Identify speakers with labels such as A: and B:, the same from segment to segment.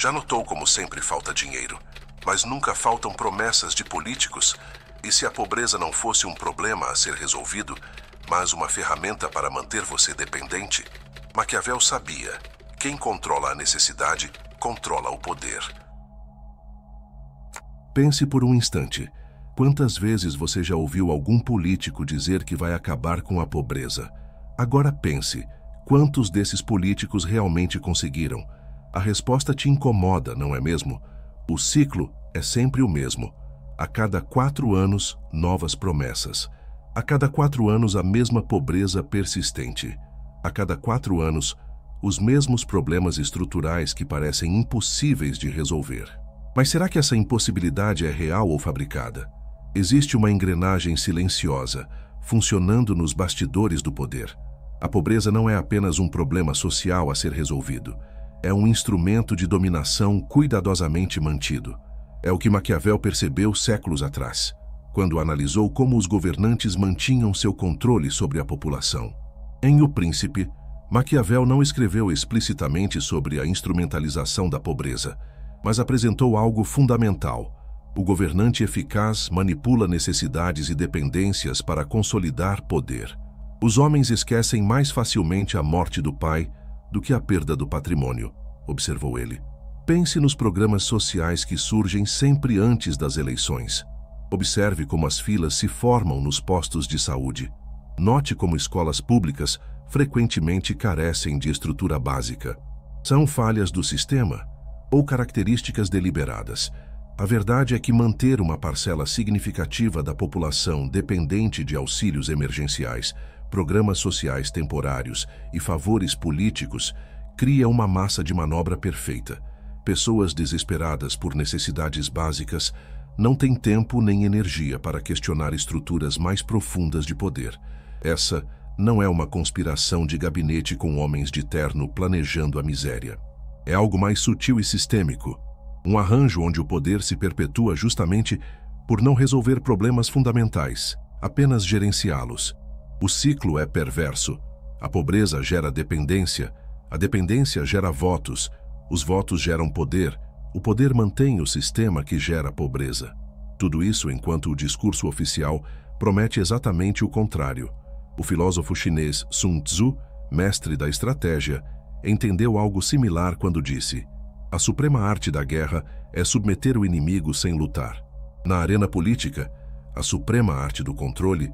A: Já notou como sempre falta dinheiro, mas nunca faltam promessas de políticos? E se a pobreza não fosse um problema a ser resolvido, mas uma ferramenta para manter você dependente? Maquiavel sabia: quem controla a necessidade, controla o poder. Pense por um instante. Quantas vezes você já ouviu algum político dizer que vai acabar com a pobreza? Agora pense, quantos desses políticos realmente conseguiram? A resposta te incomoda, não é mesmo? O ciclo é sempre o mesmo. A cada 4 anos, novas promessas. A cada 4 anos, a mesma pobreza persistente. A cada 4 anos, os mesmos problemas estruturais que parecem impossíveis de resolver. Mas será que essa impossibilidade é real ou fabricada? Existe uma engrenagem silenciosa, funcionando nos bastidores do poder. A pobreza não é apenas um problema social a ser resolvido. É um instrumento de dominação cuidadosamente mantido. É o que Maquiavel percebeu séculos atrás, quando analisou como os governantes mantinham seu controle sobre a população. Em O Príncipe, Maquiavel não escreveu explicitamente sobre a instrumentalização da pobreza, mas apresentou algo fundamental. O governante eficaz manipula necessidades e dependências para consolidar poder. Os homens esquecem mais facilmente a morte do pai do que a perda do patrimônio, observou ele. Pense nos programas sociais que surgem sempre antes das eleições. Observe como as filas se formam nos postos de saúde. Note como escolas públicas frequentemente carecem de estrutura básica. São falhas do sistema ou características deliberadas? A verdade é que manter uma parcela significativa da população dependente de auxílios emergenciais, programas sociais temporários e favores políticos cria uma massa de manobra perfeita. Pessoas desesperadas por necessidades básicas não têm tempo nem energia para questionar estruturas mais profundas de poder. Essa não é uma conspiração de gabinete com homens de terno planejando a miséria. É algo mais sutil e sistêmico. Um arranjo onde o poder se perpetua justamente por não resolver problemas fundamentais, apenas gerenciá-los. O ciclo é perverso. A pobreza gera dependência, a dependência gera votos, os votos geram poder, o poder mantém o sistema que gera pobreza. Tudo isso enquanto o discurso oficial promete exatamente o contrário. O filósofo chinês Sun Tzu, mestre da estratégia, entendeu algo similar quando disse: a suprema arte da guerra é submeter o inimigo sem lutar. Na arena política, a suprema arte do controle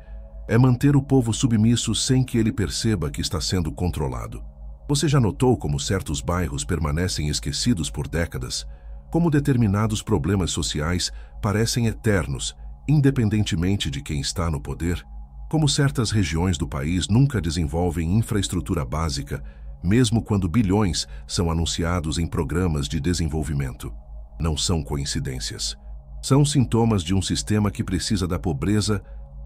A: é manter o povo submisso sem que ele perceba que está sendo controlado. Você já notou como certos bairros permanecem esquecidos por décadas? Como determinados problemas sociais parecem eternos, independentemente de quem está no poder? Como certas regiões do país nunca desenvolvem infraestrutura básica, mesmo quando bilhões são anunciados em programas de desenvolvimento? Não são coincidências. São sintomas de um sistema que precisa da pobreza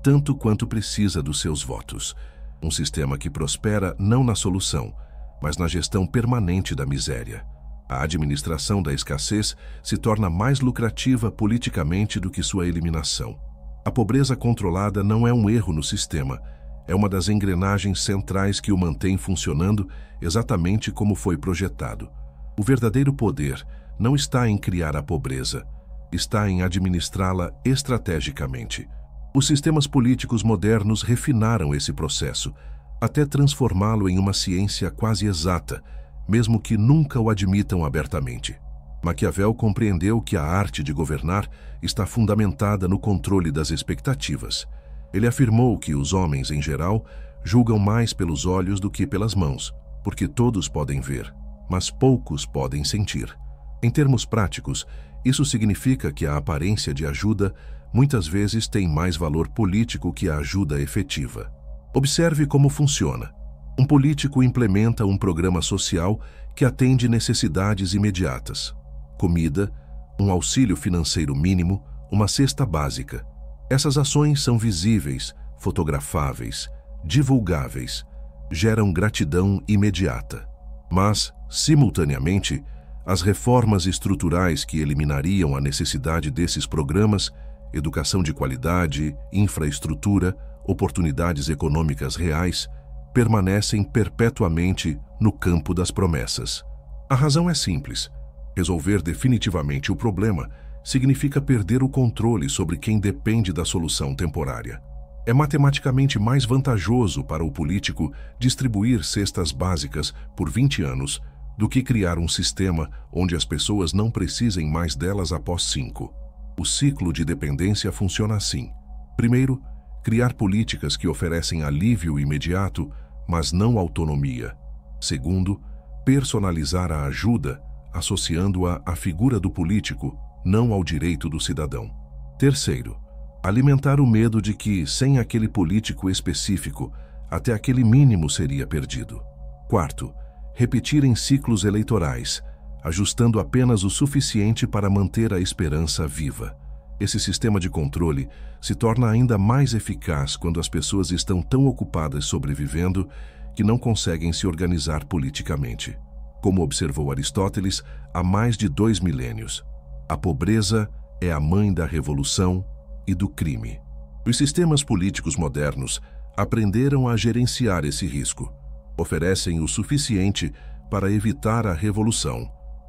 A: tanto quanto precisa dos seus votos. Um sistema que prospera não na solução, mas na gestão permanente da miséria. A administração da escassez se torna mais lucrativa politicamente do que sua eliminação. A pobreza controlada não é um erro no sistema, é uma das engrenagens centrais que o mantém funcionando exatamente como foi projetado. O verdadeiro poder não está em criar a pobreza, está em administrá-la estrategicamente. Os sistemas políticos modernos refinaram esse processo, até transformá-lo em uma ciência quase exata, mesmo que nunca o admitam abertamente. Maquiavel compreendeu que a arte de governar está fundamentada no controle das expectativas. Ele afirmou que os homens, em geral, julgam mais pelos olhos do que pelas mãos, porque todos podem ver, mas poucos podem sentir. Em termos práticos, isso significa que a aparência de ajuda muitas vezes tem mais valor político que a ajuda efetiva. Observe como funciona. Um político implementa um programa social que atende necessidades imediatas: comida, um auxílio financeiro mínimo, uma cesta básica. Essas ações são visíveis, fotografáveis, divulgáveis, geram gratidão imediata. Mas, simultaneamente, as reformas estruturais que eliminariam a necessidade desses programas, educação de qualidade, infraestrutura, oportunidades econômicas reais, permanecem perpetuamente no campo das promessas. A razão é simples. Resolver definitivamente o problema significa perder o controle sobre quem depende da solução temporária. É matematicamente mais vantajoso para o político distribuir cestas básicas por 20 anos do que criar um sistema onde as pessoas não precisem mais delas após 5. O ciclo de dependência funciona assim. Primeiro, criar políticas que oferecem alívio imediato, mas não autonomia. Segundo, personalizar a ajuda, associando-a à figura do político, não ao direito do cidadão. Terceiro, alimentar o medo de que, sem aquele político específico, até aquele mínimo seria perdido. Quarto, repetir em ciclos eleitorais, ajustando apenas o suficiente para manter a esperança viva. Esse sistema de controle se torna ainda mais eficaz quando as pessoas estão tão ocupadas sobrevivendo que não conseguem se organizar politicamente. Como observou Aristóteles há mais de 2 milênios, a pobreza é a mãe da revolução e do crime. Os sistemas políticos modernos aprenderam a gerenciar esse risco. Oferecem o suficiente para evitar a revolução,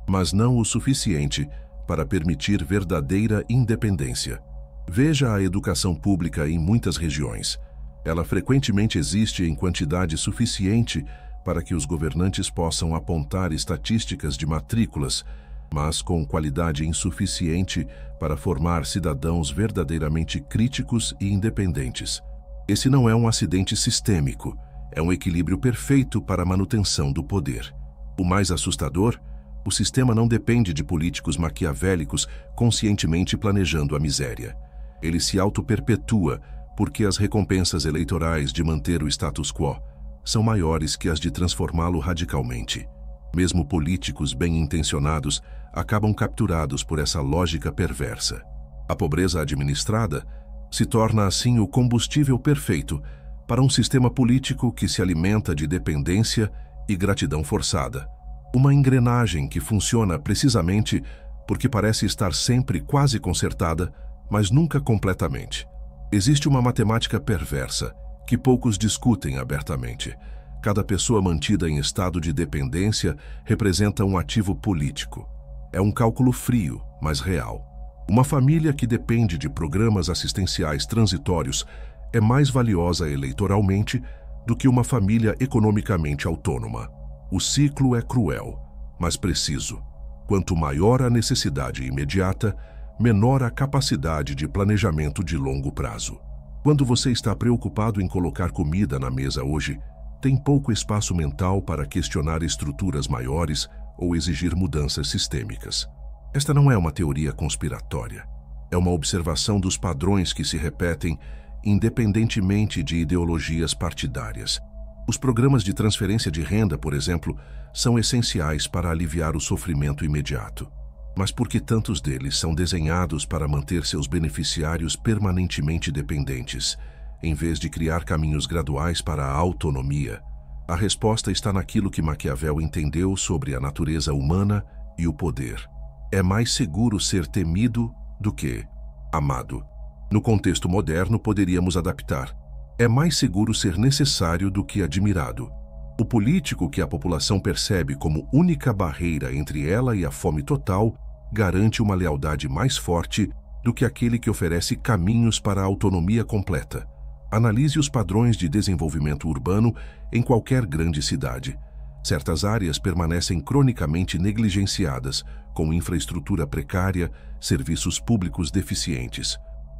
A: mas não o suficiente para permitir verdadeira independência. Veja a educação pública em muitas regiões. Ela frequentemente existe em quantidade suficiente para que os governantes possam apontar estatísticas de matrículas, mas com qualidade insuficiente para formar cidadãos verdadeiramente críticos e independentes. Esse não é um acidente sistêmico, é um equilíbrio perfeito para a manutenção do poder. O mais assustador, o sistema não depende de políticos maquiavélicos conscientemente planejando a miséria. Ele se auto-perpetua porque as recompensas eleitorais de manter o status quo são maiores que as de transformá-lo radicalmente. Mesmo políticos bem-intencionados acabam capturados por essa lógica perversa. A pobreza administrada se torna assim o combustível perfeito para um sistema político que se alimenta de dependência e gratidão forçada. Uma engrenagem que funciona precisamente porque parece estar sempre quase consertada, mas nunca completamente. Existe uma matemática perversa que poucos discutem abertamente. Cada pessoa mantida em estado de dependência representa um ativo político. É um cálculo frio, mas real. Uma família que depende de programas assistenciais transitórios é mais valiosa eleitoralmente do que uma família economicamente autônoma. O ciclo é cruel, mas preciso. Quanto maior a necessidade imediata, menor a capacidade de planejamento de longo prazo. Quando você está preocupado em colocar comida na mesa hoje, tem pouco espaço mental para questionar estruturas maiores ou exigir mudanças sistêmicas. Esta não é uma teoria conspiratória. É uma observação dos padrões que se repetem independentemente de ideologias partidárias. Os programas de transferência de renda, por exemplo, são essenciais para aliviar o sofrimento imediato. Mas por que tantos deles são desenhados para manter seus beneficiários permanentemente dependentes, em vez de criar caminhos graduais para a autonomia? A resposta está naquilo que Maquiavel entendeu sobre a natureza humana e o poder. É mais seguro ser temido do que amado. No contexto moderno, poderíamos adaptar: é mais seguro ser necessário do que admirado. O político que a população percebe como única barreira entre ela e a fome total garante uma lealdade mais forte do que aquele que oferece caminhos para a autonomia completa. Analise os padrões de desenvolvimento urbano em qualquer grande cidade. Certas áreas permanecem cronicamente negligenciadas, com infraestrutura precária, serviços públicos deficientes.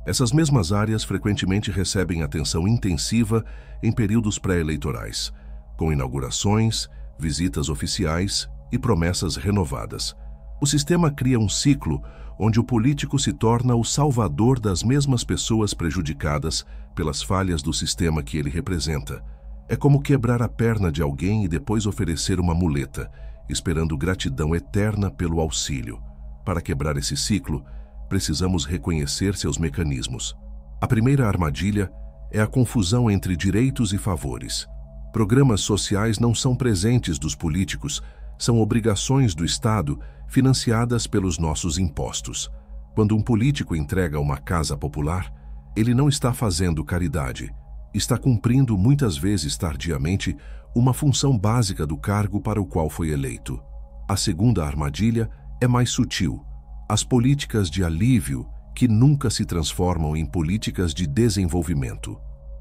A: Essas mesmas áreas frequentemente recebem atenção intensiva em períodos pré-eleitorais, com inaugurações, visitas oficiais e promessas renovadas. O sistema cria um ciclo onde o político se torna o salvador das mesmas pessoas prejudicadas pelas falhas do sistema que ele representa. É como quebrar a perna de alguém e depois oferecer uma muleta, esperando gratidão eterna pelo auxílio. Para quebrar esse ciclo, precisamos reconhecer seus mecanismos. A primeira armadilha é a confusão entre direitos e favores. Programas sociais não são presentes dos políticos, são obrigações do Estado financiadas pelos nossos impostos. Quando um político entrega uma casa popular, ele não está fazendo caridade, está cumprindo muitas vezes tardiamente uma função básica do cargo para o qual foi eleito. A segunda armadilha é mais sutil. As políticas de alívio que nunca se transformam em políticas de desenvolvimento.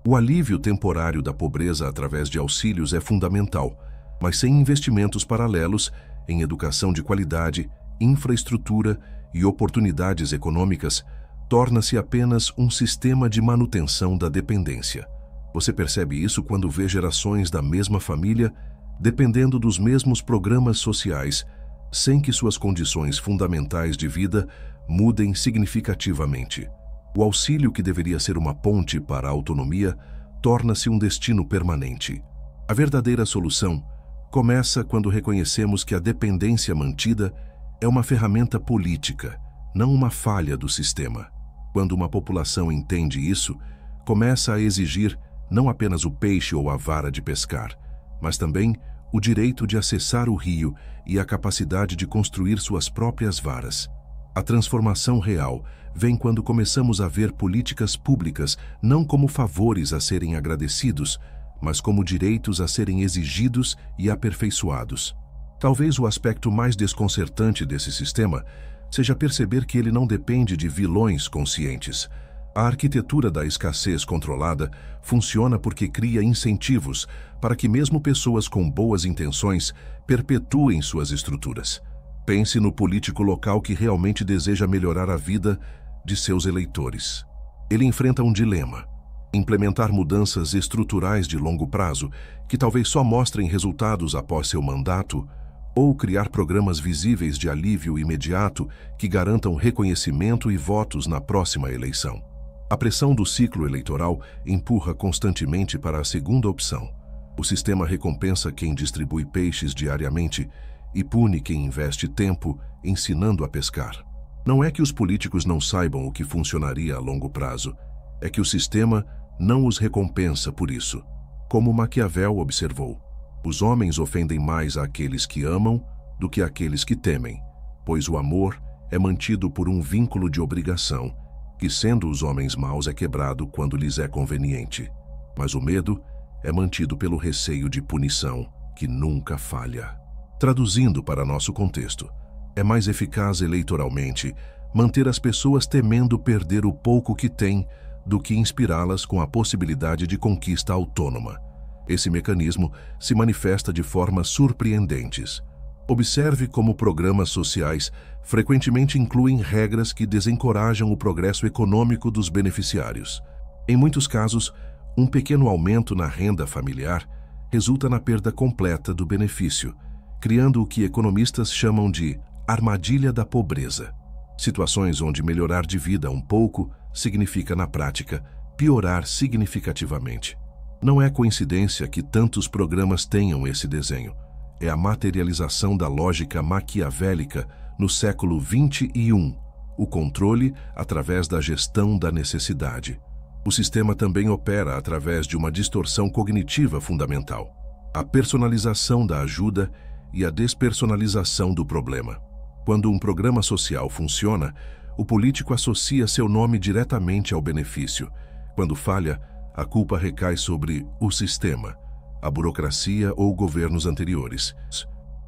A: O alívio temporário da pobreza através de auxílios é fundamental, mas sem investimentos paralelos em educação de qualidade, infraestrutura e oportunidades econômicas, torna-se apenas um sistema de manutenção da dependência. Você percebe isso quando vê gerações da mesma família dependendo dos mesmos programas sociais, sem que suas condições fundamentais de vida mudem significativamente. O auxílio, que deveria ser uma ponte para a autonomia, torna-se um destino permanente. A verdadeira solução começa quando reconhecemos que a dependência mantida é uma ferramenta política, não uma falha do sistema. Quando uma população entende isso, começa a exigir não apenas o peixe ou a vara de pescar, mas também o direito de acessar o rio e a capacidade de construir suas próprias varas. A transformação real vem quando começamos a ver políticas públicas não como favores a serem agradecidos, mas como direitos a serem exigidos e aperfeiçoados. Talvez o aspecto mais desconcertante desse sistema seja perceber que ele não depende de vilões conscientes. A arquitetura da escassez controlada funciona porque cria incentivos para que mesmo pessoas com boas intenções perpetuem suas estruturas. Pense no político local que realmente deseja melhorar a vida de seus eleitores. Ele enfrenta um dilema: implementar mudanças estruturais de longo prazo, que talvez só mostrem resultados após seu mandato, ou criar programas visíveis de alívio imediato que garantam reconhecimento e votos na próxima eleição. A pressão do ciclo eleitoral empurra constantemente para a segunda opção. O sistema recompensa quem distribui peixes diariamente e pune quem investe tempo ensinando a pescar. Não é que os políticos não saibam o que funcionaria a longo prazo, é que o sistema não os recompensa por isso. Como Maquiavel observou, os homens ofendem mais àqueles que amam do que àqueles que temem, pois o amor é mantido por um vínculo de obrigação, que, sendo os homens maus, é quebrado quando lhes é conveniente. Mas o medo é mantido pelo receio de punição, que nunca falha. Traduzindo para nosso contexto, é mais eficaz eleitoralmente manter as pessoas temendo perder o pouco que têm do que inspirá-las com a possibilidade de conquista autônoma. Esse mecanismo se manifesta de formas surpreendentes. Observe como programas sociais frequentemente incluem regras que desencorajam o progresso econômico dos beneficiários. Em muitos casos, um pequeno aumento na renda familiar resulta na perda completa do benefício, criando o que economistas chamam de armadilha da pobreza. Situações onde melhorar de vida um pouco significa, na prática, piorar significativamente. Não é coincidência que tantos programas tenham esse desenho. É a materialização da lógica maquiavélica no século XXI, o controle através da gestão da necessidade. O sistema também opera através de uma distorção cognitiva fundamental: a personalização da ajuda e a despersonalização do problema. Quando um programa social funciona, o político associa seu nome diretamente ao benefício. Quando falha, a culpa recai sobre o sistema, a burocracia ou governos anteriores.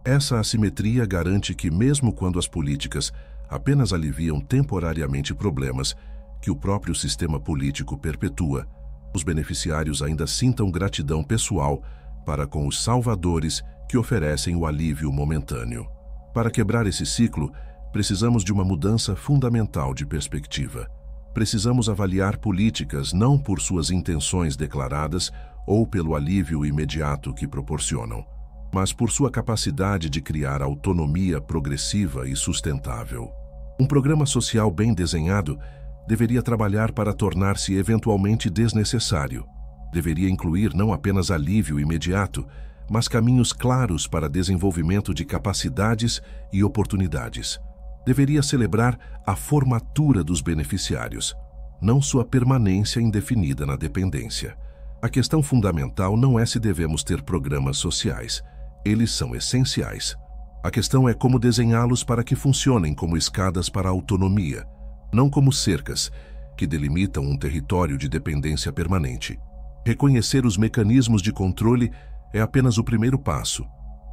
A: Essa assimetria garante que, mesmo quando as políticas apenas aliviam temporariamente problemas que o próprio sistema político perpetua, os beneficiários ainda sintam gratidão pessoal para com os salvadores que oferecem o alívio momentâneo. Para quebrar esse ciclo, precisamos de uma mudança fundamental de perspectiva. Precisamos avaliar políticas não por suas intenções declaradas ou pelo alívio imediato que proporcionam, mas por sua capacidade de criar autonomia progressiva e sustentável. Um programa social bem desenhado deveria trabalhar para tornar-se eventualmente desnecessário. Deveria incluir não apenas alívio imediato, mas caminhos claros para desenvolvimento de capacidades e oportunidades. Deveria celebrar a formatura dos beneficiários, não sua permanência indefinida na dependência. A questão fundamental não é se devemos ter programas sociais. Eles são essenciais. A questão é como desenhá-los para que funcionem como escadas para a autonomia, não como cercas que delimitam um território de dependência permanente. Reconhecer os mecanismos de controle é apenas o primeiro passo.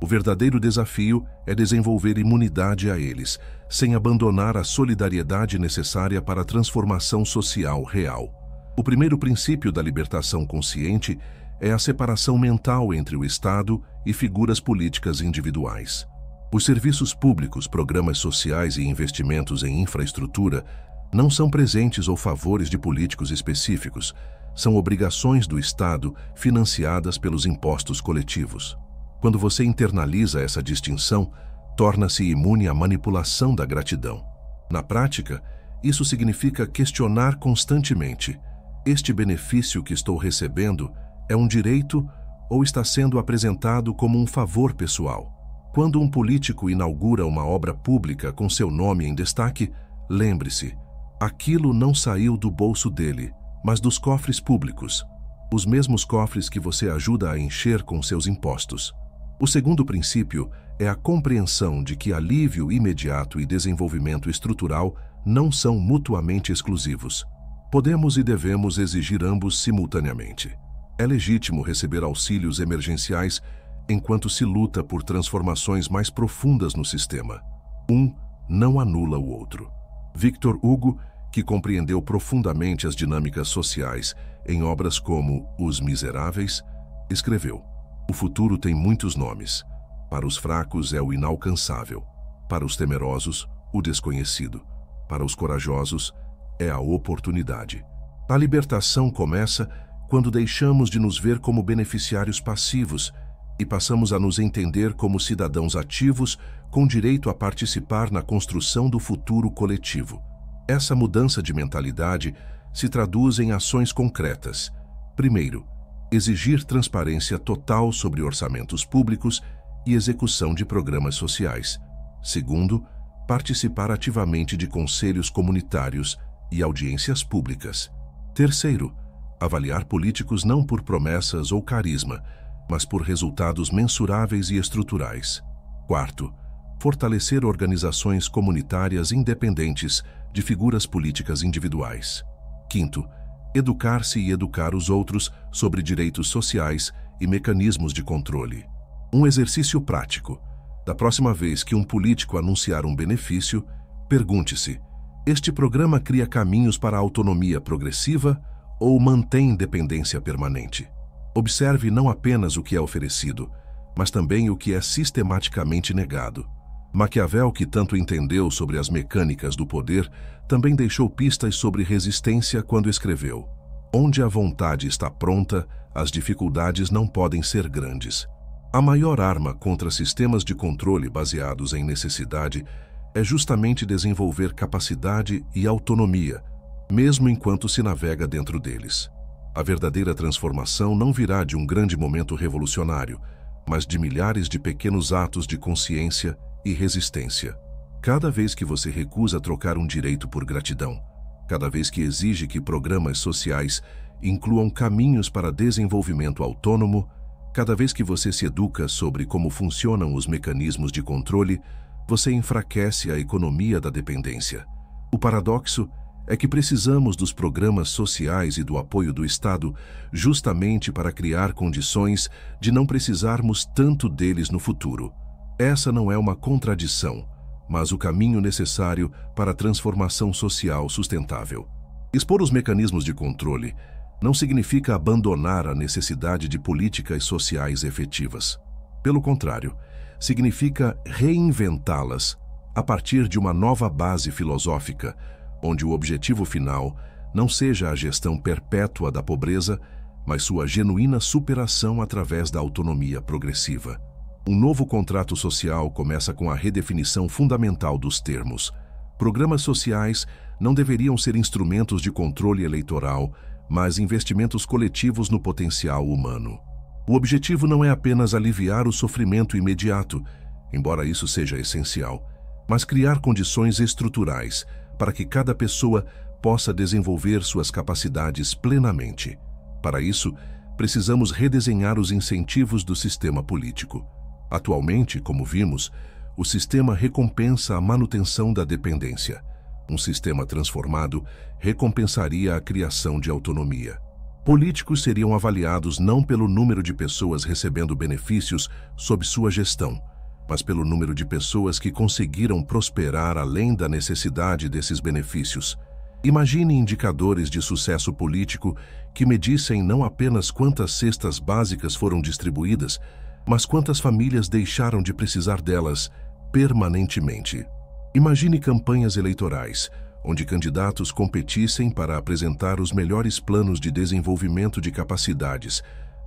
A: O verdadeiro desafio é desenvolver imunidade a eles, sem abandonar a solidariedade necessária para a transformação social real. O primeiro princípio da libertação consciente é a separação mental entre o Estado e figuras políticas individuais. Os serviços públicos, programas sociais e investimentos em infraestrutura não são presentes ou favores de políticos específicos, são obrigações do Estado financiadas pelos impostos coletivos. Quando você internaliza essa distinção, torna-se imune à manipulação da gratidão. Na prática, isso significa questionar constantemente: este benefício que estou recebendo é um direito ou está sendo apresentado como um favor pessoal? Quando um político inaugura uma obra pública com seu nome em destaque, lembre-se, aquilo não saiu do bolso dele, mas dos cofres públicos, os mesmos cofres que você ajuda a encher com seus impostos. O segundo princípio é a compreensão de que alívio imediato e desenvolvimento estrutural não são mutuamente exclusivos. Podemos e devemos exigir ambos simultaneamente. É legítimo receber auxílios emergenciais enquanto se luta por transformações mais profundas no sistema. Um não anula o outro. Victor Hugo, que compreendeu profundamente as dinâmicas sociais em obras como Os Miseráveis, escreveu: o futuro tem muitos nomes. Para os fracos é o inalcançável. Para os temerosos, o desconhecido. Para os corajosos, é a oportunidade. A libertação começa quando deixamos de nos ver como beneficiários passivos e passamos a nos entender como cidadãos ativos com direito a participar na construção do futuro coletivo. Essa mudança de mentalidade se traduz em ações concretas. Primeiro, exigir transparência total sobre orçamentos públicos e execução de programas sociais. Segundo, participar ativamente de conselhos comunitários e audiências públicas. Terceiro, avaliar políticos não por promessas ou carisma, mas por resultados mensuráveis e estruturais. Quarto, fortalecer organizações comunitárias independentes de figuras políticas individuais. Quinto, educar-se e educar os outros sobre direitos sociais e mecanismos de controle. Um exercício prático. Da próxima vez que um político anunciar um benefício, pergunte-se: este programa cria caminhos para a autonomia progressiva ou mantém independência permanente? Observe não apenas o que é oferecido, mas também o que é sistematicamente negado. Maquiavel, que tanto entendeu sobre as mecânicas do poder, também deixou pistas sobre resistência quando escreveu: onde a vontade está pronta, as dificuldades não podem ser grandes. A maior arma contra sistemas de controle baseados em necessidade é justamente desenvolver capacidade e autonomia, mesmo enquanto se navega dentro deles. A verdadeira transformação não virá de um grande momento revolucionário, mas de milhares de pequenos atos de consciência e resistência. Cada vez que você recusa trocar um direito por gratidão, cada vez que exige que programas sociais incluam caminhos para desenvolvimento autônomo, cada vez que você se educa sobre como funcionam os mecanismos de controle, você enfraquece a economia da dependência. O paradoxo é que precisamos dos programas sociais e do apoio do Estado justamente para criar condições de não precisarmos tanto deles no futuro. Essa não é uma contradição, mas o caminho necessário para a transformação social sustentável. Expor os mecanismos de controle não significa abandonar a necessidade de políticas sociais efetivas. Pelo contrário, significa reinventá-las a partir de uma nova base filosófica, onde o objetivo final não seja a gestão perpétua da pobreza, mas sua genuína superação através da autonomia progressiva. Um novo contrato social começa com a redefinição fundamental dos termos. Programas sociais não deveriam ser instrumentos de controle eleitoral, mas investimentos coletivos no potencial humano. O objetivo não é apenas aliviar o sofrimento imediato, embora isso seja essencial, mas criar condições estruturais para que cada pessoa possa desenvolver suas capacidades plenamente. Para isso, precisamos redesenhar os incentivos do sistema político. Atualmente, como vimos, o sistema recompensa a manutenção da dependência. Um sistema transformado recompensaria a criação de autonomia. Políticos seriam avaliados não pelo número de pessoas recebendo benefícios sob sua gestão, mas pelo número de pessoas que conseguiram prosperar além da necessidade desses benefícios. Imagine indicadores de sucesso político que medissem não apenas quantas cestas básicas foram distribuídas, mas quantas famílias deixaram de precisar delas permanentemente. Imagine campanhas eleitorais, onde candidatos competissem para apresentar os melhores planos de desenvolvimento de capacidades,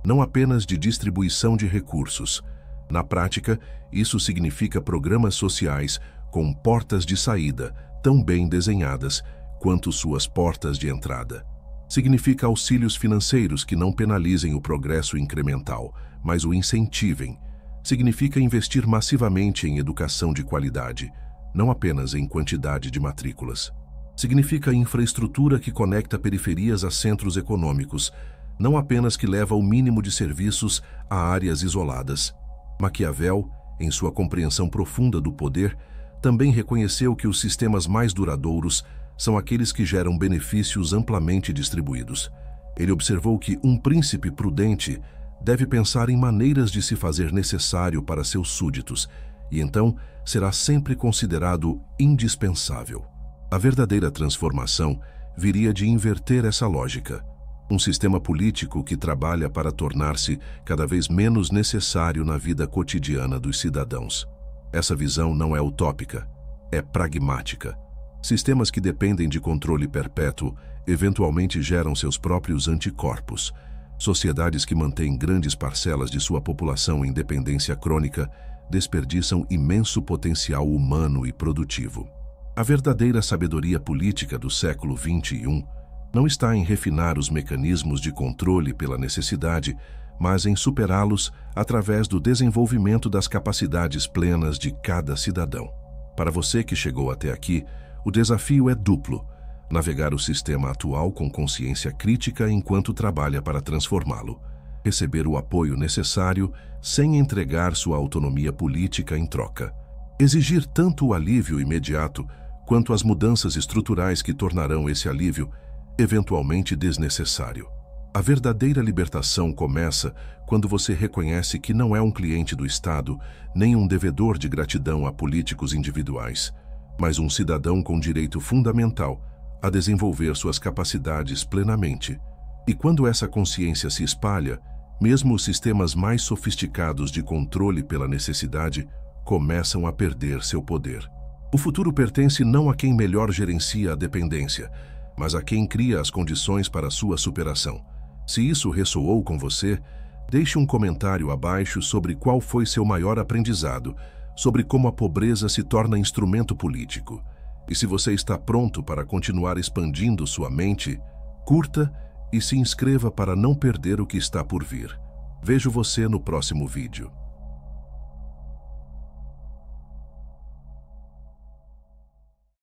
A: não apenas de distribuição de recursos. Na prática, isso significa programas sociais com portas de saída tão bem desenhadas quanto suas portas de entrada. Significa auxílios financeiros que não penalizem o progresso incremental, mas o incentivem. Significa investir massivamente em educação de qualidade, não apenas em quantidade de matrículas. Significa infraestrutura que conecta periferias a centros econômicos, não apenas que leva o mínimo de serviços a áreas isoladas. Maquiavel, em sua compreensão profunda do poder, também reconheceu que os sistemas mais duradouros são aqueles que geram benefícios amplamente distribuídos. Ele observou que um príncipe prudente deve pensar em maneiras de se fazer necessário para seus súditos, e então será sempre considerado indispensável. A verdadeira transformação viria de inverter essa lógica. Um sistema político que trabalha para tornar-se cada vez menos necessário na vida cotidiana dos cidadãos. Essa visão não é utópica, é pragmática. Sistemas que dependem de controle perpétuo eventualmente geram seus próprios anticorpos. Sociedades que mantêm grandes parcelas de sua população em dependência crônica desperdiçam imenso potencial humano e produtivo. A verdadeira sabedoria política do século XXI não está em refinar os mecanismos de controle pela necessidade, mas em superá-los através do desenvolvimento das capacidades plenas de cada cidadão. Para você que chegou até aqui, o desafio é duplo: navegar o sistema atual com consciência crítica enquanto trabalha para transformá-lo, receber o apoio necessário sem entregar sua autonomia política em troca, exigir tanto o alívio imediato quanto as mudanças estruturais que tornarão esse alívio eventualmente desnecessário. A verdadeira libertação começa quando você reconhece que não é um cliente do Estado, nem um devedor de gratidão a políticos individuais, mas um cidadão com direito fundamental a desenvolver suas capacidades plenamente. E quando essa consciência se espalha, mesmo os sistemas mais sofisticados de controle pela necessidade começam a perder seu poder. O futuro pertence não a quem melhor gerencia a dependência, mas a quem cria as condições para sua superação. Se isso ressoou com você, deixe um comentário abaixo sobre qual foi seu maior aprendizado, sobre como a pobreza se torna instrumento político. E se você está pronto para continuar expandindo sua mente, curta e se inscreva para não perder o que está por vir. Vejo você no próximo vídeo.